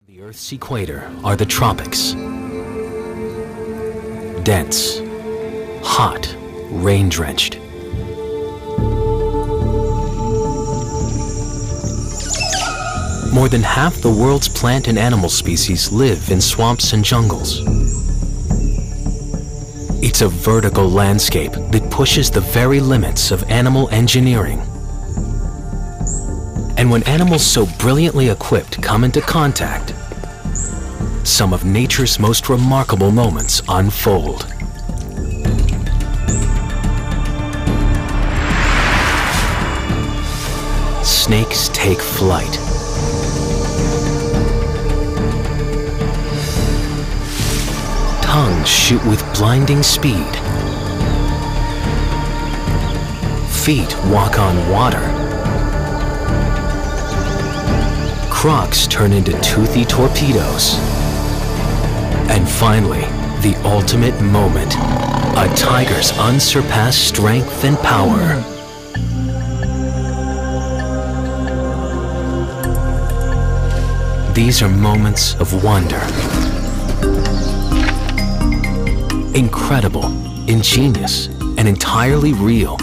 The Earth's equator are the tropics. Dense, hot, rain-drenched. More than half the world's plant and animal species live in swamps and jungles. It's a vertical landscape that pushes the very limits of animal engineering. And when animals so brilliantly equipped come into contact, some of nature's most remarkable moments unfold. Snakes take flight. Tongues shoot with blinding speed. Feet walk on water. Crocs turn into toothy torpedoes. And finally, the ultimate moment, a tiger's unsurpassed strength and power. These are moments of wonder. Incredible, ingenious, and entirely real.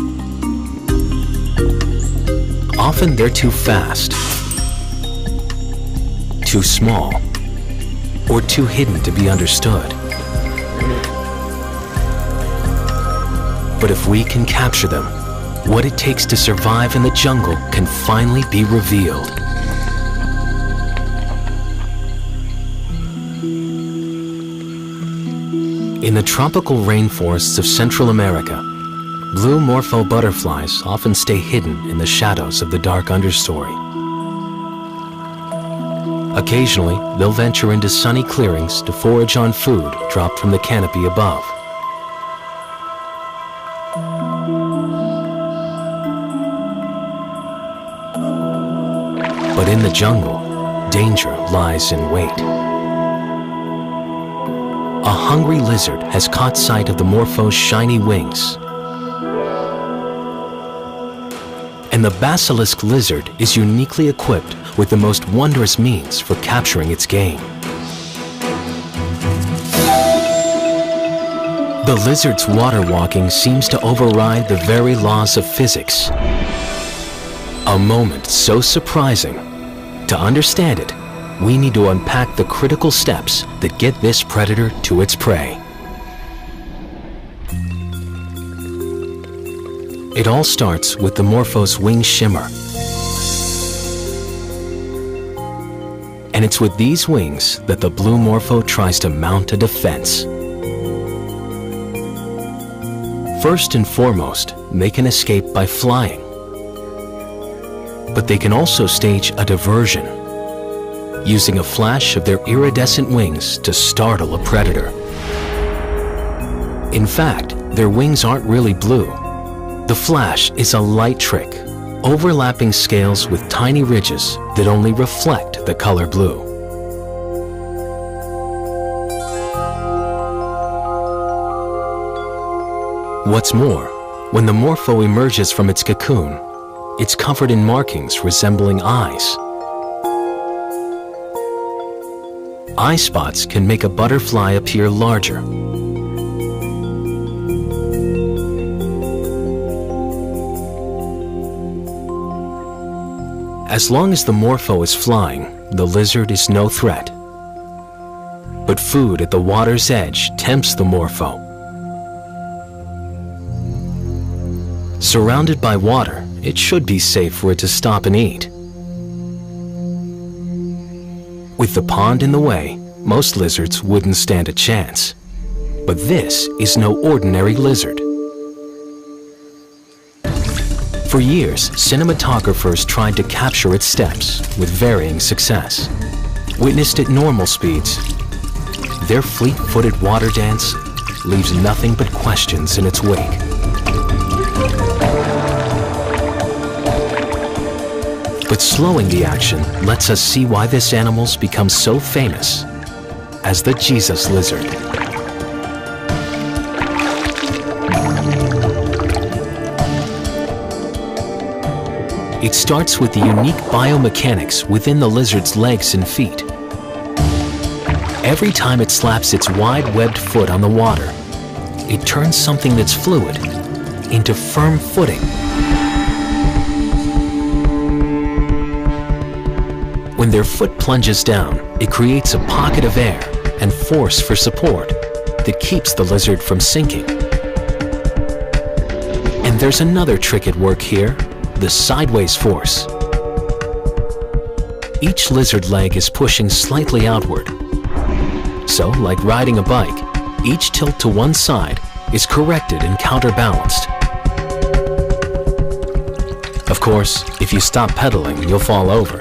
Often they're too fast, too small, or too hidden to be understood. But if we can capture them, what it takes to survive in the jungle can finally be revealed. In the tropical rainforests of Central America, blue morpho butterflies often stay hidden in the shadows of the dark understory. Occasionally, they'll venture into sunny clearings to forage on food dropped from the canopy above. But in the jungle, danger lies in wait. A hungry lizard has caught sight of the morpho's shiny wings. And the basilisk lizard is uniquely equipped with the most wondrous means for capturing its game. The lizard's water walking seems to override the very laws of physics. A moment so surprising. To understand it, we need to unpack the critical steps that get this predator to its prey. It all starts with the morpho's wing shimmer. And it's with these wings that the blue morpho tries to mount a defense. First and foremost, they can escape by flying. But they can also stage a diversion, using a flash of their iridescent wings to startle a predator. In fact, their wings aren't really blue. The flash is a light trick, overlapping scales with tiny ridges that only reflect the color blue. What's more, when the morpho emerges from its cocoon, it's covered in markings resembling eyes. Eye spots can make a butterfly appear larger. As long as the morpho is flying, the lizard is no threat. But food at the water's edge tempts the morpho. Surrounded by water, it should be safe for it to stop and eat. With the pond in the way, most lizards wouldn't stand a chance. But this is no ordinary lizard. For years, cinematographers tried to capture its steps with varying success. Witnessed at normal speeds, their fleet-footed water dance leaves nothing but questions in its wake. But slowing the action lets us see why this animal's become so famous as the Jesus lizard. It starts with the unique biomechanics within the lizard's legs and feet. Every time it slaps its wide-webbed foot on the water, it turns something that's fluid into firm footing. When their foot plunges down, it creates a pocket of air and force for support that keeps the lizard from sinking. And there's another trick at work here, the sideways force. Each lizard leg is pushing slightly outward. So, like riding a bike, each tilt to one side is corrected and counterbalanced. Of course, if you stop pedaling, you'll fall over.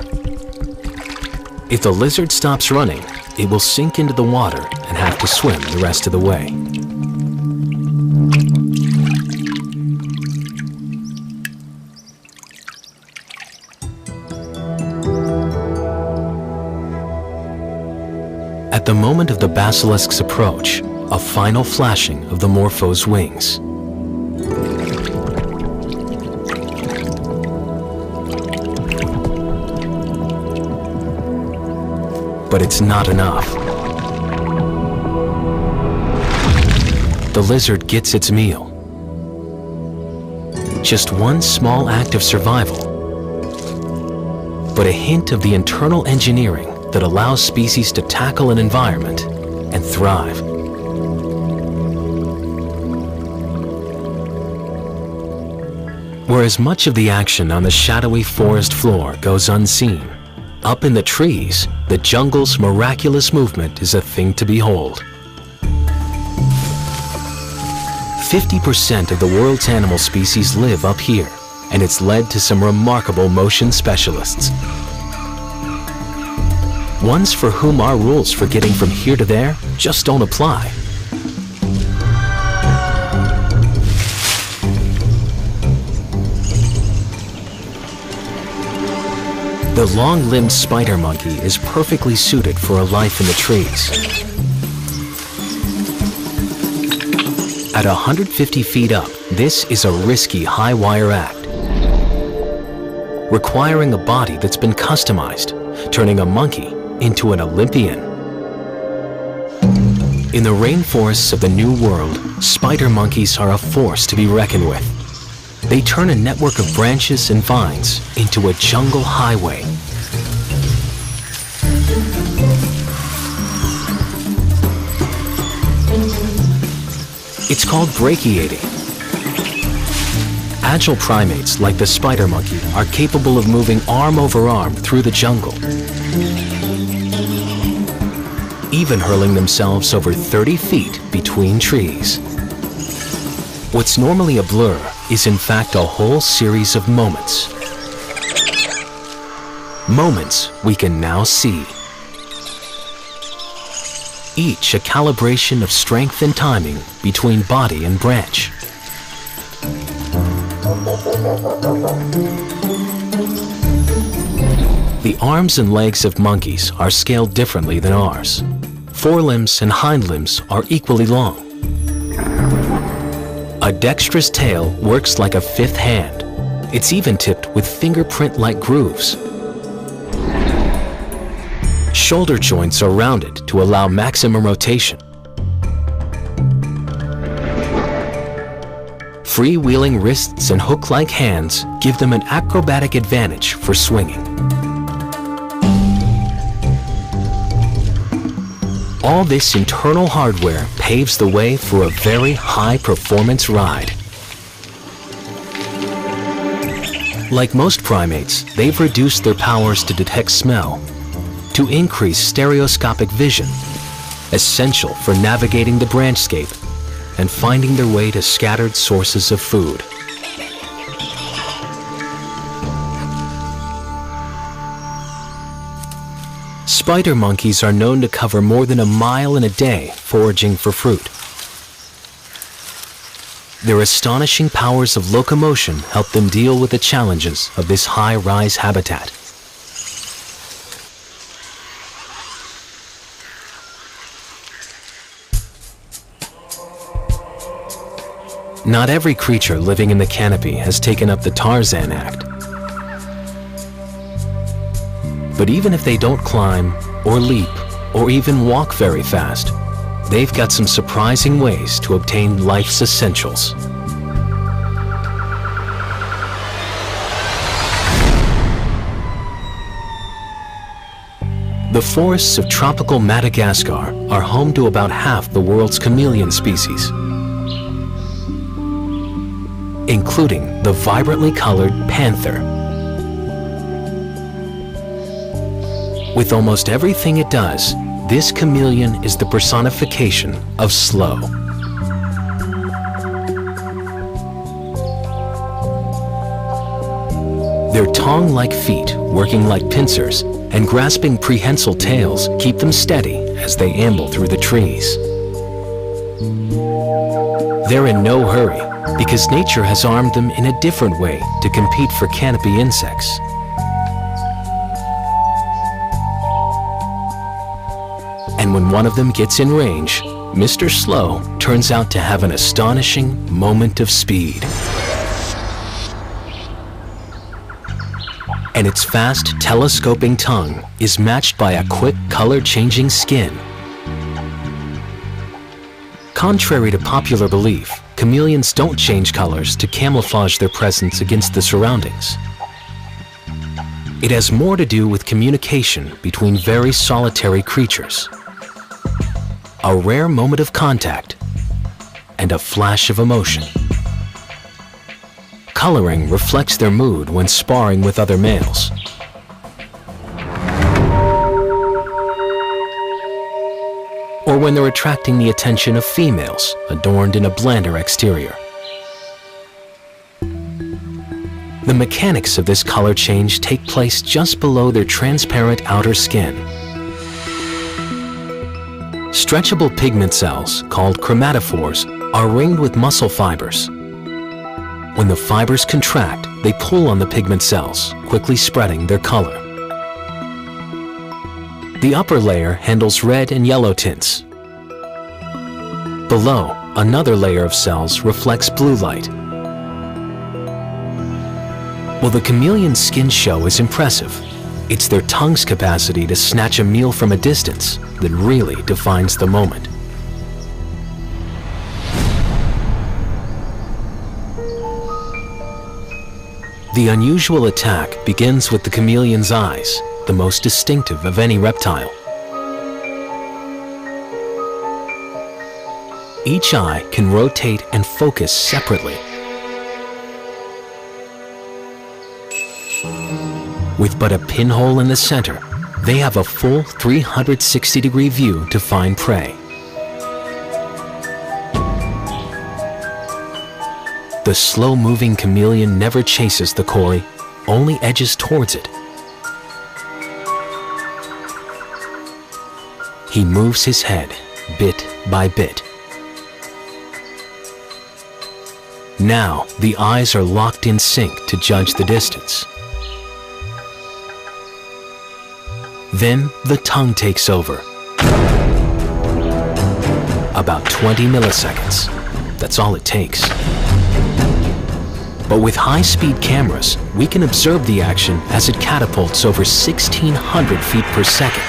If the lizard stops running, it will sink into the water and have to swim the rest of the way. At the moment of the basilisk's approach, a final flashing of the morpho's wings. But it's not enough. The lizard gets its meal. Just one small act of survival, but a hint of the internal engineering that allows species to tackle an environment and thrive. Whereas much of the action on the shadowy forest floor goes unseen, up in the trees, the jungle's miraculous movement is a thing to behold. 50% of the world's animal species live up here, and it's led to some remarkable motion specialists. Ones for whom our rules for getting from here to there just don't apply. The long-limbed spider monkey is perfectly suited for a life in the trees. At 150 feet up, this is a risky high-wire act, requiring a body that's been customized, turning a monkey into an Olympian. In the rainforests of the New World, spider monkeys are a force to be reckoned with. They turn a network of branches and vines into a jungle highway. It's called brachiating. Agile primates like the spider monkey are capable of moving arm over arm through the jungle, even hurling themselves over 30 feet between trees. What's normally a blur is in fact a whole series of moments. Moments we can now see. Each a calibration of strength and timing between body and branch. The arms and legs of monkeys are scaled differently than ours. Forelimbs and hind limbs are equally long. A dexterous tail works like a fifth hand. It's even tipped with fingerprint-like grooves. Shoulder joints are rounded to allow maximum rotation. Freewheeling wrists and hook-like hands give them an acrobatic advantage for swinging. All this internal hardware paves the way for a very high-performance ride. Like most primates, they've reduced their powers to detect smell, to increase stereoscopic vision, essential for navigating the branchscape and finding their way to scattered sources of food. Spider monkeys are known to cover more than a mile in a day foraging for fruit. Their astonishing powers of locomotion help them deal with the challenges of this high-rise habitat. Not every creature living in the canopy has taken up the Tarzan Act. But even if they don't climb, or leap, or even walk very fast, they've got some surprising ways to obtain life's essentials. The forests of tropical Madagascar are home to about half the world's chameleon species, including the vibrantly colored panther. With almost everything it does, this chameleon is the personification of slow. Their tongue-like feet, working like pincers, and grasping prehensile tails keep them steady as they amble through the trees. They're in no hurry because nature has armed them in a different way to compete for canopy insects. And when one of them gets in range, Mr. Slow turns out to have an astonishing moment of speed. And its fast, telescoping tongue is matched by a quick, color-changing skin. Contrary to popular belief, chameleons don't change colors to camouflage their presence against the surroundings. It has more to do with communication between very solitary creatures. A rare moment of contact and a flash of emotion. Coloring reflects their mood when sparring with other males. Or when they're attracting the attention of females adorned in a blander exterior. The mechanics of this color change take place just below their transparent outer skin. Stretchable pigment cells, called chromatophores, are ringed with muscle fibers. When the fibers contract, they pull on the pigment cells, quickly spreading their color. The upper layer handles red and yellow tints. Below, another layer of cells reflects blue light. While the chameleon's skin show is impressive, it's their tongue's capacity to snatch a meal from a distance that really defines the moment. The unusual attack begins with the chameleon's eyes, the most distinctive of any reptile. Each eye can rotate and focus separately. With but a pinhole in the center, they have a full 360-degree view to find prey. The slow-moving chameleon never chases the quarry, only edges towards it. He moves his head, bit by bit. Now, the eyes are locked in sync to judge the distance. Then, the tongue takes over. About 20 milliseconds. That's all it takes. But with high-speed cameras, we can observe the action as it catapults over 1,600 feet per second.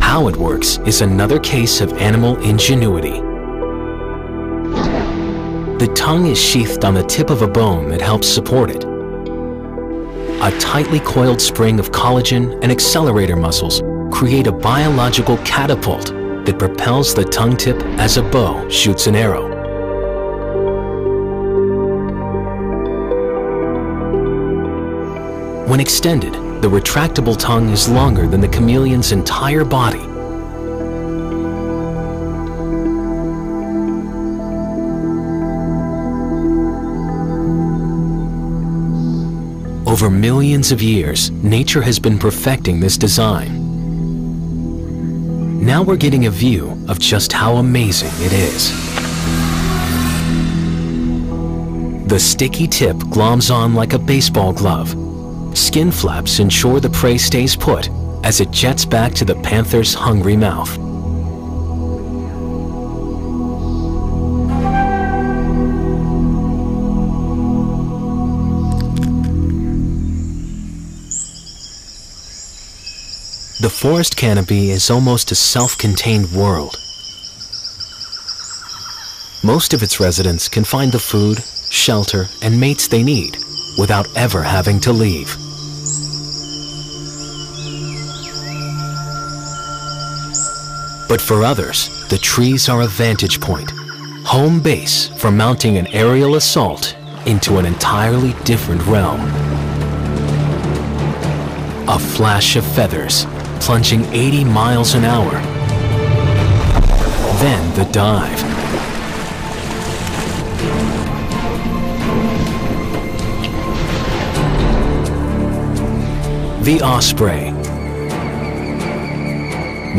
How it works is another case of animal ingenuity. The tongue is sheathed on the tip of a bone that helps support it. A tightly coiled spring of collagen and accelerator muscles create a biological catapult that propels the tongue tip as a bow shoots an arrow. When extended, the retractable tongue is longer than the chameleon's entire body. Over millions of years, nature has been perfecting this design. Now we're getting a view of just how amazing it is. The sticky tip gloms on like a baseball glove. Skin flaps ensure the prey stays put as it jets back to the panther's hungry mouth. The forest canopy is almost a self-contained world. Most of its residents can find the food, shelter, and mates they need without ever having to leave. But for others, the trees are a vantage point, home base for mounting an aerial assault into an entirely different realm. A flash of feathers, plunging 80 miles an hour. Then the dive. The osprey.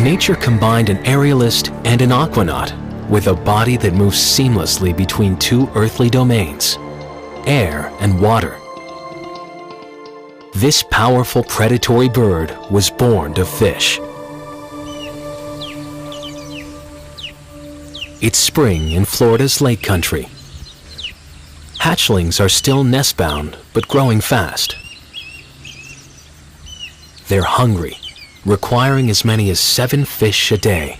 Nature combined an aerialist and an aquanaut with a body that moves seamlessly between two earthly domains, air and water. This powerful predatory bird was born to fish. It's spring in Florida's lake country. Hatchlings are still nest-bound, but growing fast. They're hungry, requiring as many as 7 fish a day.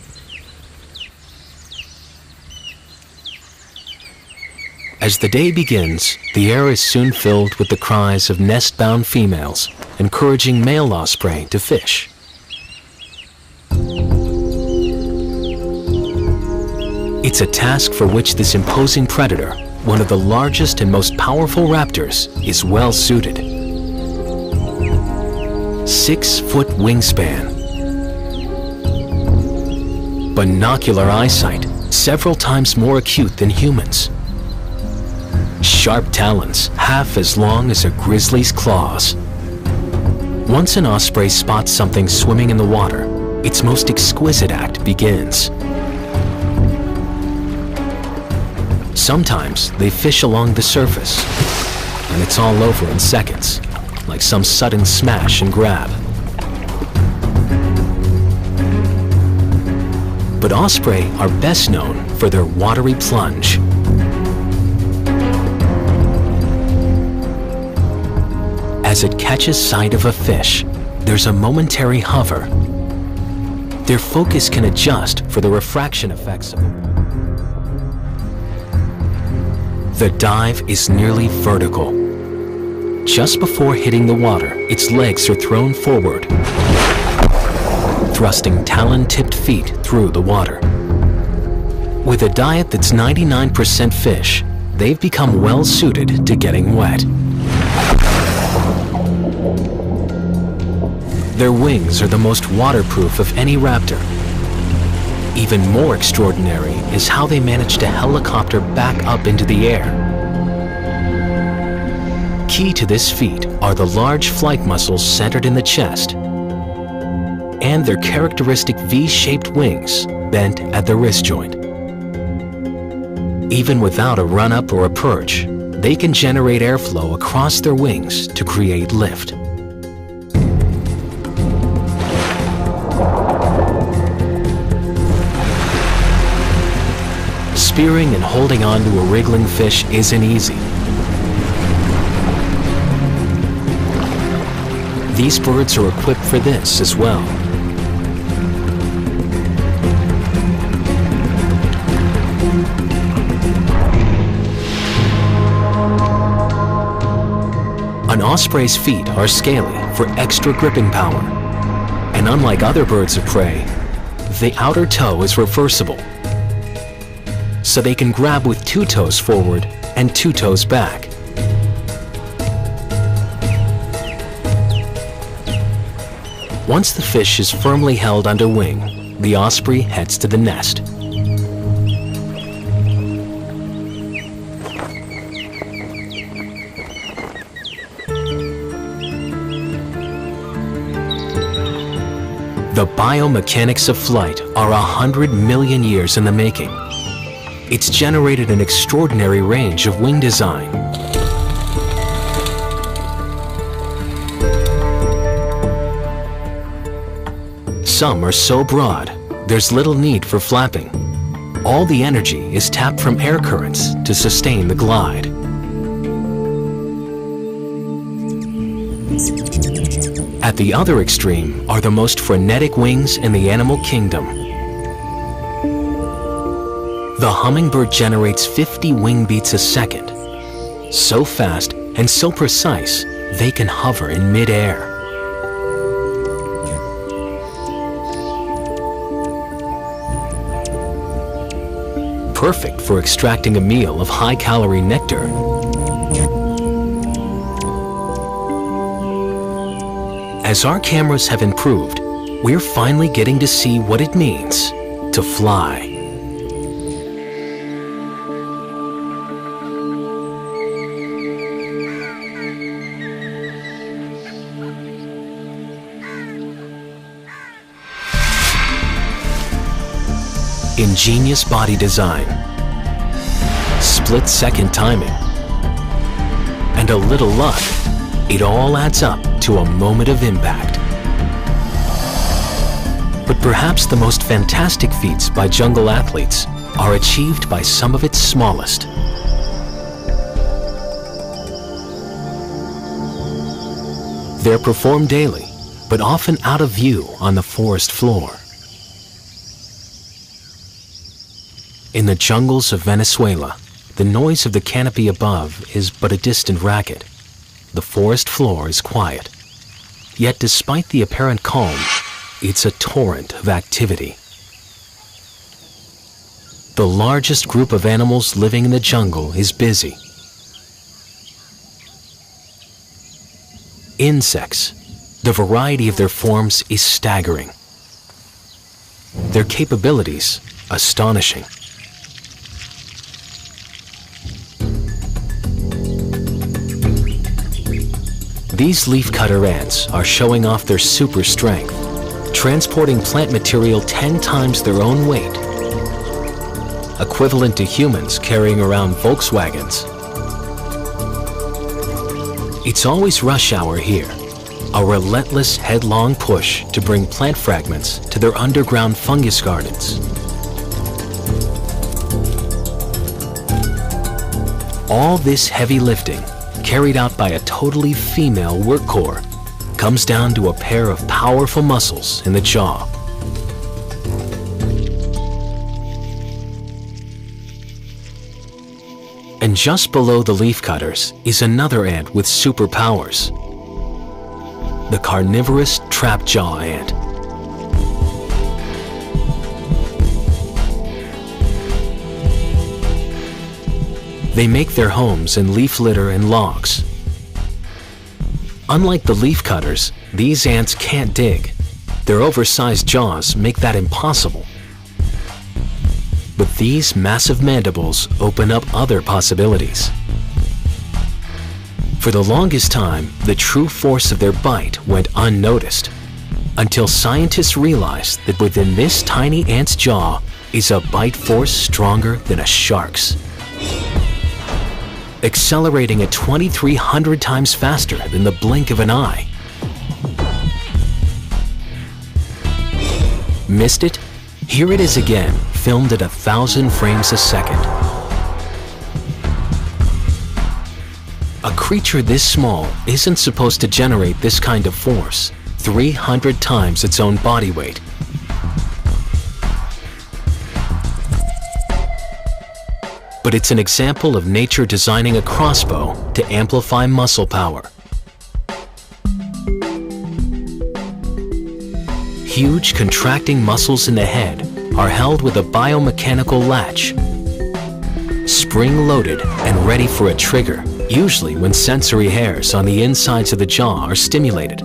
As the day begins, the air is soon filled with the cries of nest-bound females, encouraging male osprey to fish. It's a task for which this imposing predator, one of the largest and most powerful raptors, is well suited. 6-foot wingspan, binocular eyesight, several times more acute than humans, sharp talons, half as long as a grizzly's claws. Once an osprey spots something swimming in the water, its most exquisite act begins. Sometimes they fish along the surface, and it's all over in seconds, like some sudden smash and grab. But osprey are best known for their watery plunge. As it catches sight of a fish, there's a momentary hover. Their focus can adjust for the refraction effects of the water. The dive is nearly vertical. Just before hitting the water, its legs are thrown forward, thrusting talon-tipped feet through the water. With a diet that's 99% fish, they've become well suited to getting wet. Their wings are the most waterproof of any raptor. Even more extraordinary is how they manage to helicopter back up into the air. Key to this feat are the large flight muscles centered in the chest and their characteristic V-shaped wings bent at the wrist joint. Even without a run-up or a perch, they can generate airflow across their wings to create lift. Spearing and holding on to a wriggling fish isn't easy. These birds are equipped for this as well. An osprey's feet are scaly for extra gripping power, and unlike other birds of prey, the outer toe is reversible, so they can grab with 2 toes forward and 2 toes back. Once the fish is firmly held under wing, the osprey heads to the nest. The biomechanics of flight are 100 million years in the making. It's generated an extraordinary range of wing design. Some are so broad, there's little need for flapping. All the energy is tapped from air currents to sustain the glide. At the other extreme are the most frenetic wings in the animal kingdom. The hummingbird generates 50 wing beats a second. So fast and so precise, they can hover in mid-air. Perfect for extracting a meal of high-calorie nectar. As our cameras have improved, we're finally getting to see what it means to fly. Ingenious body design, split-second timing, and a little luck, it all adds up to a moment of impact. But perhaps the most fantastic feats by jungle athletes are achieved by some of its smallest. They're performed daily, but often out of view on the forest floor. In the jungles of Venezuela, the noise of the canopy above is but a distant racket. The forest floor is quiet. Yet despite the apparent calm, it's a torrent of activity. The largest group of animals living in the jungle is busy. Insects. The variety of their forms is staggering. Their capabilities astonishing. These leafcutter ants are showing off their super strength, transporting plant material 10 times their own weight, equivalent to humans carrying around Volkswagens. It's always rush hour here, a relentless headlong push to bring plant fragments to their underground fungus gardens. All this heavy lifting, carried out by a totally female work core, comes down to a pair of powerful muscles in the jaw. And just below the leafcutters is another ant with superpowers, the carnivorous trapjaw ant. They make their homes in leaf litter and logs. Unlike the leafcutters, these ants can't dig. Their oversized jaws make that impossible. But these massive mandibles open up other possibilities. For the longest time, the true force of their bite went unnoticed, until scientists realized that within this tiny ant's jaw is a bite force stronger than a shark's, accelerating at 2,300 times faster than the blink of an eye. Missed it? Here it is again, filmed at 1,000 frames a second. A creature this small isn't supposed to generate this kind of force, 300 times its own body weight. But it's an example of nature designing a crossbow to amplify muscle power. Huge contracting muscles in the head are held with a biomechanical latch, spring-loaded and ready for a trigger, usually when sensory hairs on the insides of the jaw are stimulated.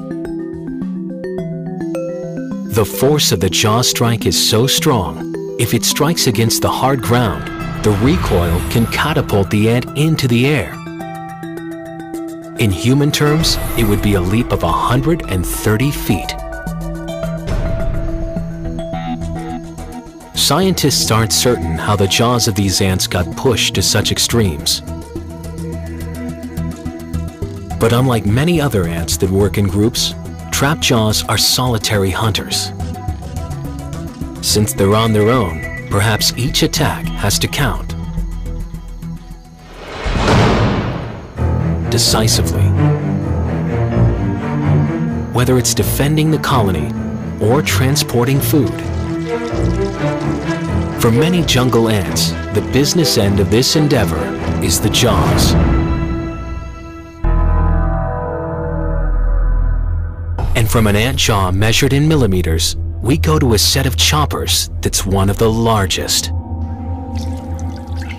The force of the jaw strike is so strong, if it strikes against the hard ground, the recoil can catapult the ant into the air. In human terms, it would be a leap of 130 feet. Scientists aren't certain how the jaws of these ants got pushed to such extremes. But unlike many other ants that work in groups, trapjaws are solitary hunters. Since they're on their own, perhaps each attack has to count decisively. whether it's defending the colony or transporting food. For many jungle ants, the business end of this endeavor is the jaws. And from an ant jaw measured in millimeters, we go to a set of choppers that's one of the largest.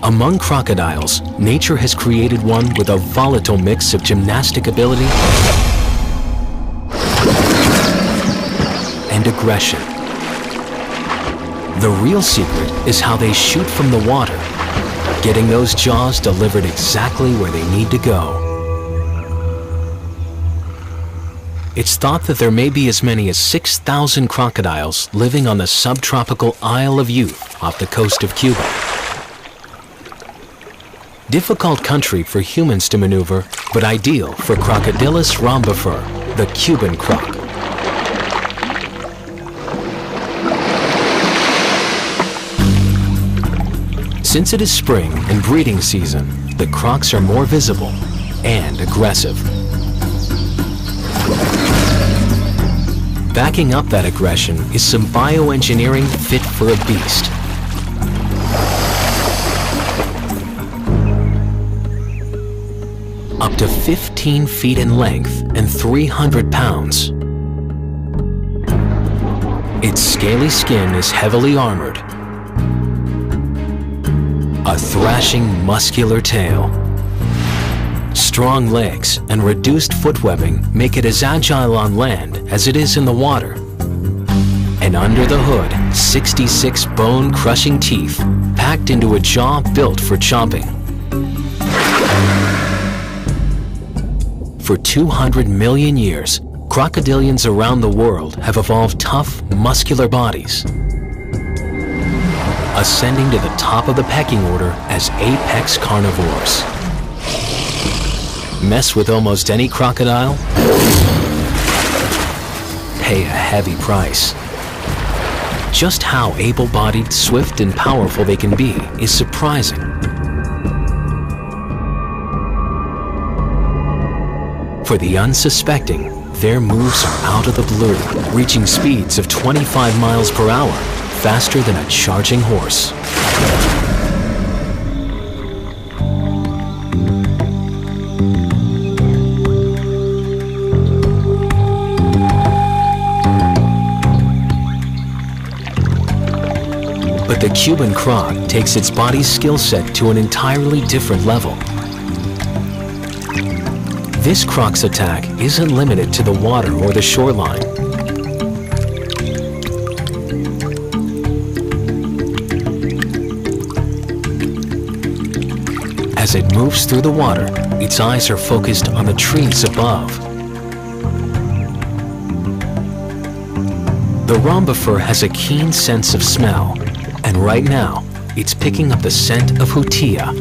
Among crocodiles, nature has created one with a volatile mix of gymnastic ability and aggression. The real secret is how they shoot from the water, getting those jaws delivered exactly where they need to go. It's thought that there may be as many as 6,000 crocodiles living on the subtropical Isle of Youth off the coast of Cuba. Difficult country for humans to maneuver, but ideal for Crocodylus rhombifer, the Cuban croc. Since it is spring and breeding season, the crocs are more visible and aggressive. Backing up that aggression is some bioengineering fit for a beast. Up to 15 feet in length and 300 pounds. Its scaly skin is heavily armored. A thrashing muscular tail. Strong legs and reduced foot webbing make it as agile on land as it is in the water. And under the hood, 66 bone-crushing teeth packed into a jaw built for chomping. For 200 million years, crocodilians around the world have evolved tough, muscular bodies, ascending to the top of the pecking order as apex carnivores. Mess with almost any crocodile, pay a heavy price. Just how able-bodied, swift, and powerful they can be is surprising. For the unsuspecting, their moves are out of the blue, reaching speeds of 25 miles per hour, faster than a charging horse. But the Cuban croc takes its body's skill set to an entirely different level. This croc's attack isn't limited to the water or the shoreline. As it moves through the water, its eyes are focused on the trees above. The rhombifer has a keen sense of smell, and right now, it's picking up the scent of hutia.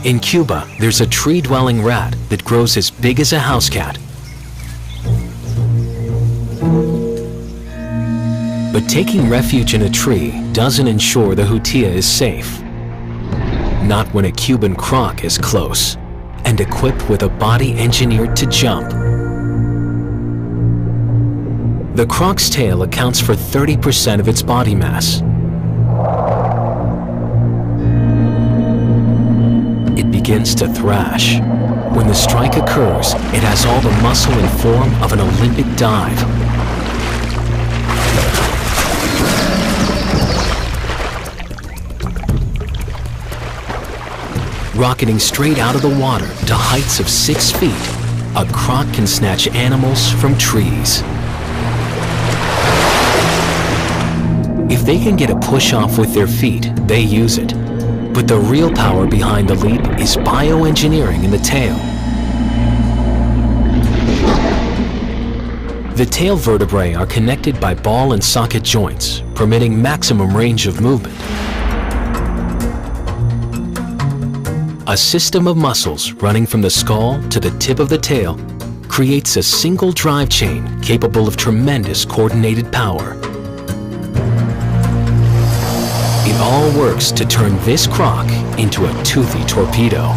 In Cuba, there's a tree-dwelling rat that grows as big as a house cat. But taking refuge in a tree doesn't ensure the hutia is safe. Not when a Cuban croc is close and equipped with a body engineered to jump. The croc's tail accounts for 30% of its body mass. It begins to thrash. When the strike occurs, it has all the muscle and form of an Olympic dive. Rocketing straight out of the water to heights of 6 feet, a croc can snatch animals from trees. If they can get a push off with their feet, they use it. But the real power behind the leap is bioengineering in the tail. The tail vertebrae are connected by ball and socket joints, permitting maximum range of movement. A system of muscles running from the skull to the tip of the tail creates a single drive chain capable of tremendous coordinated power. It all works to turn this croc into a toothy torpedo.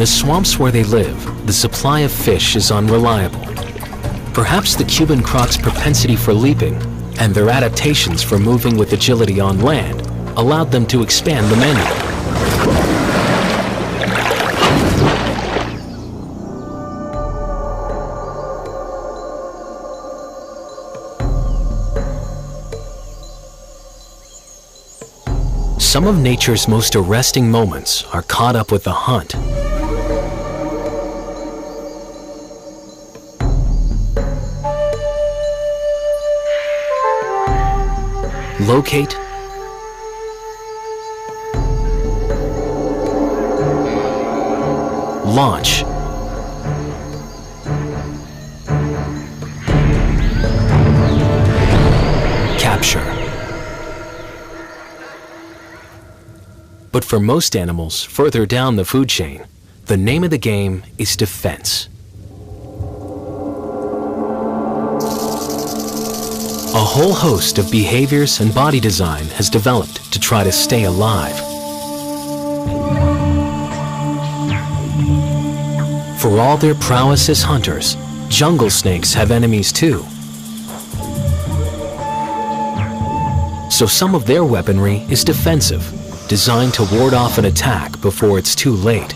the swamps where they live, the supply of fish is unreliable. Perhaps the Cuban croc's propensity for leaping and their adaptations for moving with agility on land allowed them to expand the menu. Some of nature's most arresting moments are caught up with the hunt. Locate, launch, capture. But for most animals further down the food chain, the name of the game is defense. A whole host of behaviors and body design has developed to try to stay alive. For all their prowess as hunters, jungle snakes have enemies too. So some of their weaponry is defensive, designed to ward off an attack before it's too late.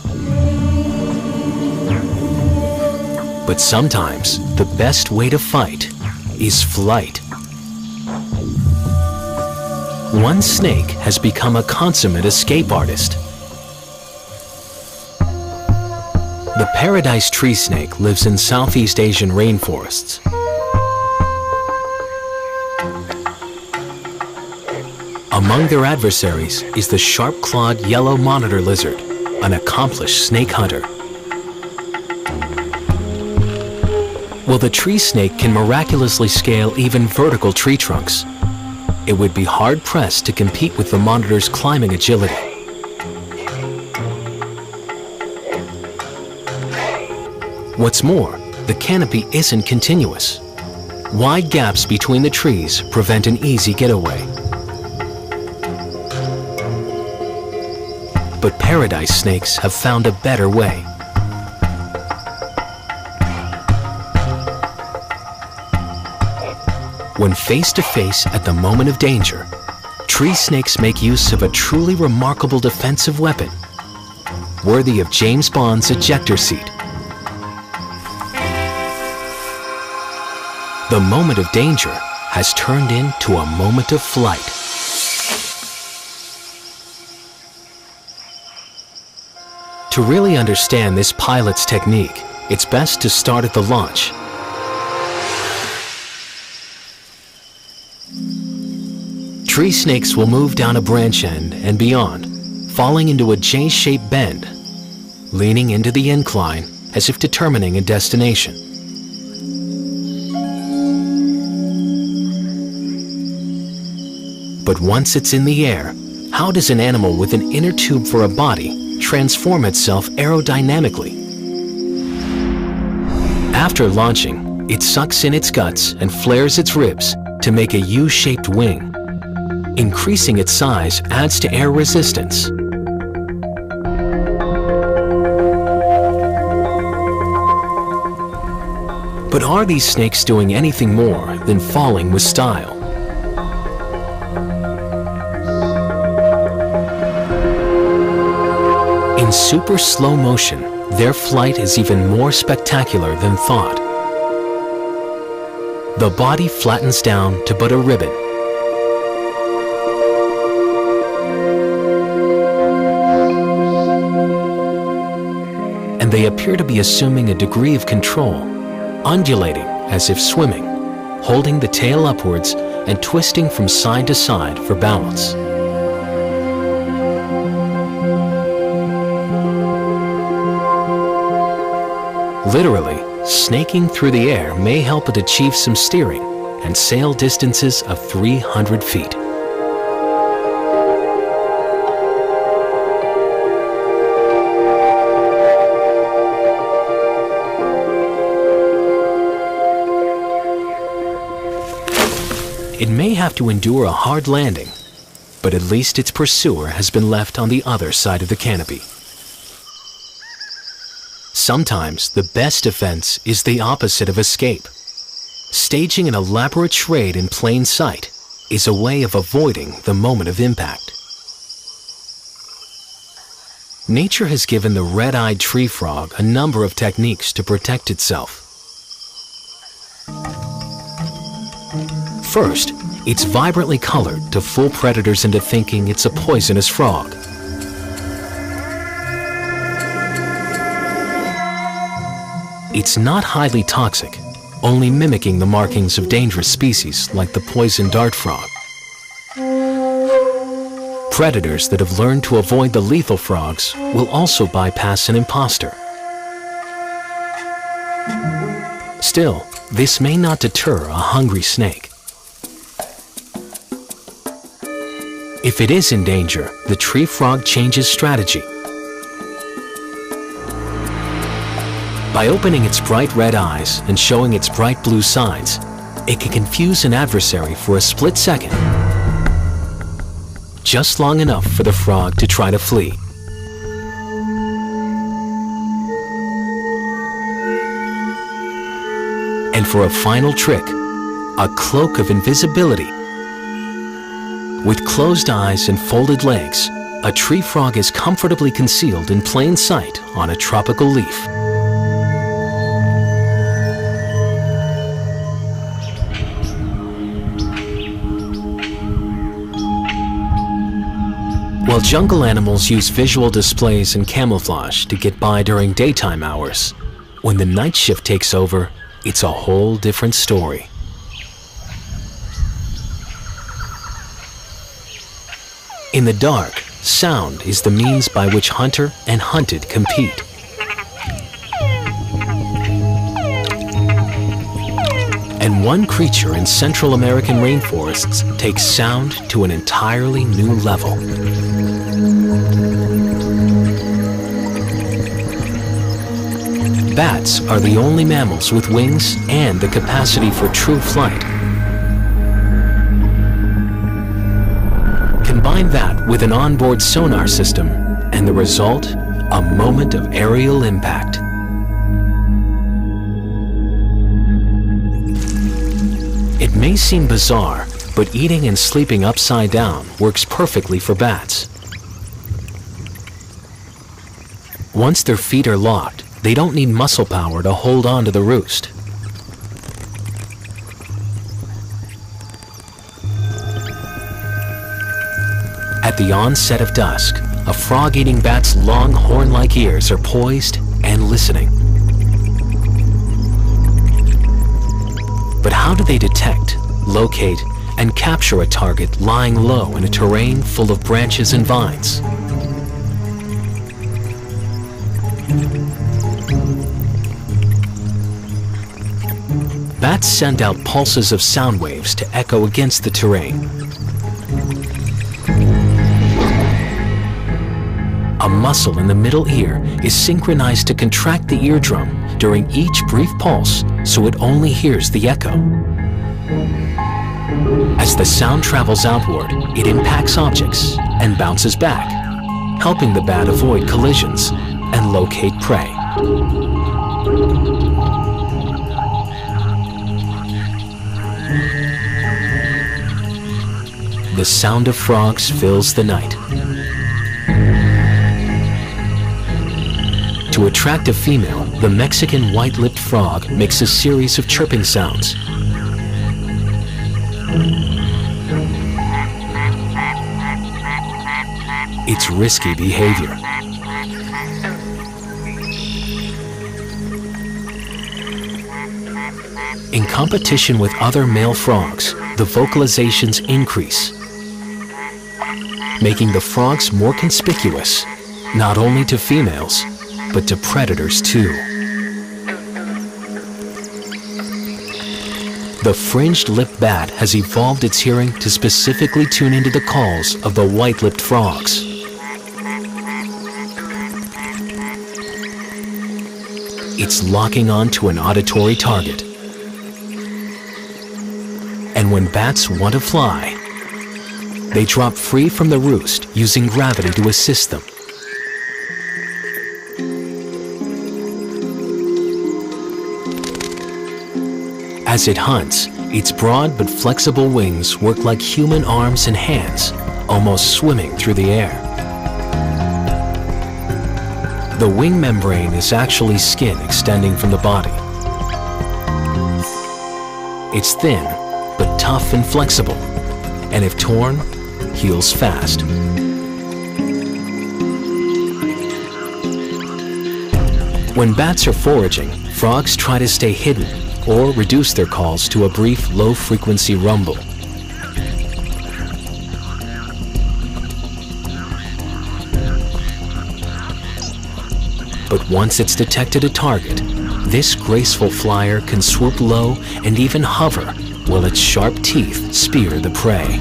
But sometimes the best way to fight is flight. One snake has become a consummate escape artist. The paradise tree snake lives in Southeast Asian rainforests. Among their adversaries is the sharp-clawed yellow monitor lizard, an accomplished snake hunter. While the tree snake can miraculously scale even vertical tree trunks, it would be hard-pressed to compete with the monitor's climbing agility. What's more, the canopy isn't continuous. Wide gaps between the trees prevent an easy getaway. But paradise snakes have found a better way. When face to face at the moment of danger, tree snakes make use of a truly remarkable defensive weapon, worthy of James Bond's ejector seat. The moment of danger has turned into a moment of flight. To really understand this pilot's technique, it's best to start at the launch. Tree snakes will move down a branch end and beyond, falling into a J-shaped bend, leaning into the incline as if determining a destination. But once it's in the air, how does an animal with an inner tube for a body transform itself aerodynamically? After launching, it sucks in its guts and flares its ribs to make a U-shaped wing. Increasing its size adds to air resistance. But are these snakes doing anything more than falling with style? In super slow motion, their flight is even more spectacular than thought. The body flattens down to but a ribbon. And they appear to be assuming a degree of control, undulating as if swimming, holding the tail upwards and twisting from side to side for balance. Literally, snaking through the air may help it achieve some steering and sail distances of 300 feet. It may have to endure a hard landing, but at least its pursuer has been left on the other side of the canopy. Sometimes the best defense is the opposite of escape. Staging an elaborate charade in plain sight is a way of avoiding the moment of impact. Nature has given the red-eyed tree frog a number of techniques to protect itself. First, it's vibrantly colored to fool predators into thinking it's a poisonous frog. It's not highly toxic, only mimicking the markings of dangerous species like the poison dart frog. Predators that have learned to avoid the lethal frogs will also bypass an imposter. Still, this may not deter a hungry snake. If it is in danger, the tree frog changes strategy. By opening its bright red eyes and showing its bright blue sides, it can confuse an adversary for a split second, just long enough for the frog to try to flee. And for a final trick, a cloak of invisibility. With closed eyes and folded legs, a tree frog is comfortably concealed in plain sight on a tropical leaf. While jungle animals use visual displays and camouflage to get by during daytime hours, when the night shift takes over, it's a whole different story. In the dark, sound is the means by which hunter and hunted compete. And one creature in Central American rainforests takes sound to an entirely new level. Bats are the only mammals with wings and the capacity for true flight. Combine that with an onboard sonar system, and the result, a moment of aerial impact. It may seem bizarre, but eating and sleeping upside down works perfectly for bats. Once their feet are locked, they don't need muscle power to hold on to the roost. At the onset of dusk, a frog-eating bat's long horn-like ears are poised and listening. But how do they detect, locate, and capture a target lying low in a terrain full of branches and vines? Bats send out pulses of sound waves to echo against the terrain. A muscle in the middle ear is synchronized to contract the eardrum during each brief pulse so it only hears the echo. As the sound travels outward, it impacts objects and bounces back, helping the bat avoid collisions and locate prey. The sound of frogs fills the night. To attract a female, the Mexican white-lipped frog makes a series of chirping sounds. It's risky behavior. In competition with other male frogs, the vocalizations increase, making the frogs more conspicuous, not only to females, but to predators too. The fringed-lipped bat has evolved its hearing to specifically tune into the calls of the white-lipped frogs. It's locking on to an auditory target. And when bats want to fly, they drop free from the roost using gravity to assist them. As it hunts, its broad but flexible wings work like human arms and hands, almost swimming through the air. The wing membrane is actually skin extending from the body. It's thin, but tough and flexible, and if torn, heals fast. When bats are foraging, frogs try to stay hidden or reduce their calls to a brief low-frequency rumble. But once it's detected a target, this graceful flyer can swoop low and even hover while its sharp teeth spear the prey.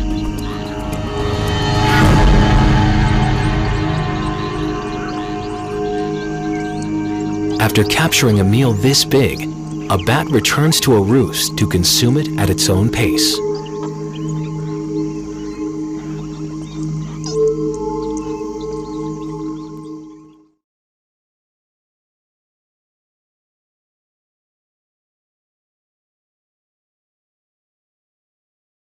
After capturing a meal this big, a bat returns to a roost to consume it at its own pace.